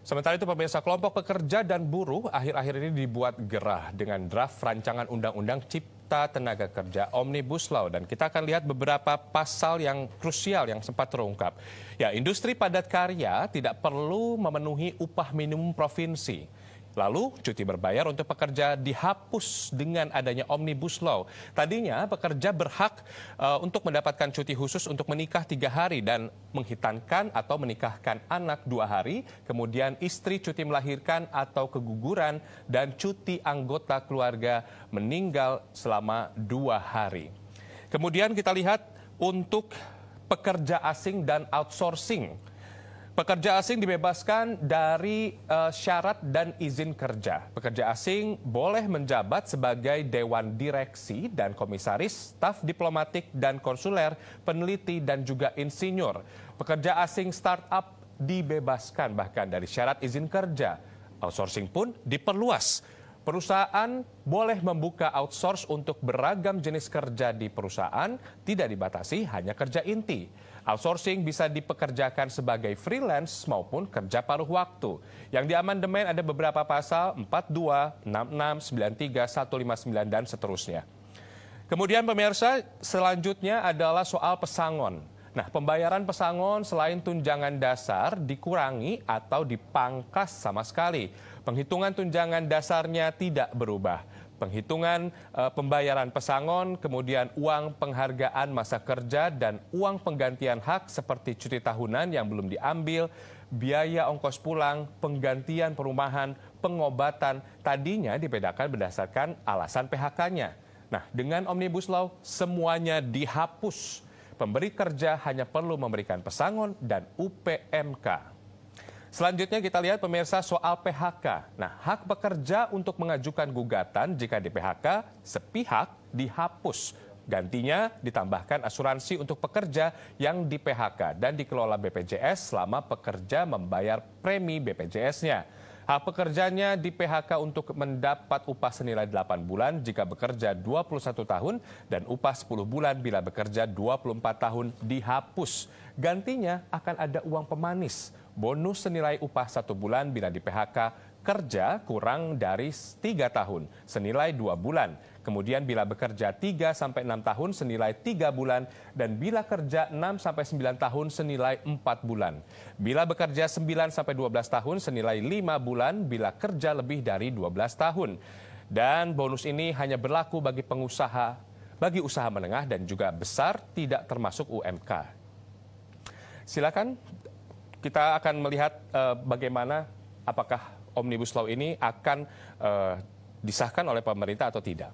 Sementara itu pemirsa, kelompok pekerja dan buruh akhir-akhir ini dibuat gerah dengan draft rancangan Undang-Undang Cipta Tenaga Kerja Omnibus Law. Dan kita akan lihat beberapa pasal yang krusial yang sempat terungkap. Ya, industri padat karya tidak perlu memenuhi upah minimum provinsi. Lalu, cuti berbayar untuk pekerja dihapus dengan adanya Omnibus Law. Tadinya, pekerja berhak untuk mendapatkan cuti khusus untuk menikah 3 hari dan menghitankan atau menikahkan anak 2 hari, kemudian istri cuti melahirkan atau keguguran, dan cuti anggota keluarga meninggal selama 2 hari. Kemudian kita lihat untuk pekerja asing dan outsourcing. Pekerja asing dibebaskan dari syarat dan izin kerja. Pekerja asing boleh menjabat sebagai dewan direksi dan komisaris, staf diplomatik dan konsuler, peneliti dan juga insinyur. Pekerja asing startup dibebaskan bahkan dari syarat izin kerja. Outsourcing pun diperluas. Perusahaan boleh membuka outsource untuk beragam jenis kerja di perusahaan, tidak dibatasi hanya kerja inti. Outsourcing bisa dipekerjakan sebagai freelance maupun kerja paruh waktu. Yang diamandemen ada beberapa pasal 42, 66, 93, 159 dan seterusnya. Kemudian pemirsa, selanjutnya adalah soal pesangon. Nah, pembayaran pesangon selain tunjangan dasar dikurangi atau dipangkas sama sekali. Penghitungan tunjangan dasarnya tidak berubah. Penghitungan pembayaran pesangon, kemudian uang penghargaan masa kerja dan uang penggantian hak seperti cuti tahunan yang belum diambil, biaya ongkos pulang, penggantian perumahan, pengobatan, tadinya dibedakan berdasarkan alasan PHK-nya. Nah, dengan Omnibus Law semuanya dihapus. Pemberi kerja hanya perlu memberikan pesangon dan UPMK. Selanjutnya kita lihat pemirsa soal PHK. Nah, hak pekerja untuk mengajukan gugatan jika di PHK sepihak dihapus. Gantinya ditambahkan asuransi untuk pekerja yang di PHK dan dikelola BPJS selama pekerja membayar premi BPJS-nya. Hak pekerjanya di PHK untuk mendapat upah senilai 8 bulan jika bekerja 21 tahun dan upah 10 bulan bila bekerja 24 tahun dihapus. Gantinya akan ada uang pemanis, bonus senilai upah 1 bulan bila di PHK kerja kurang dari 3 tahun senilai 2 bulan. Kemudian bila bekerja 3-6 tahun senilai 3 bulan dan bila kerja 6-9 tahun senilai 4 bulan. Bila bekerja 9-12 tahun senilai 5 bulan bila kerja lebih dari 12 tahun. Dan bonus ini hanya berlaku bagi pengusaha, bagi usaha menengah dan juga besar tidak termasuk UMK. Silakan kita akan melihat bagaimana apakah Omnibus Law ini akan disahkan oleh pemerintah atau tidak.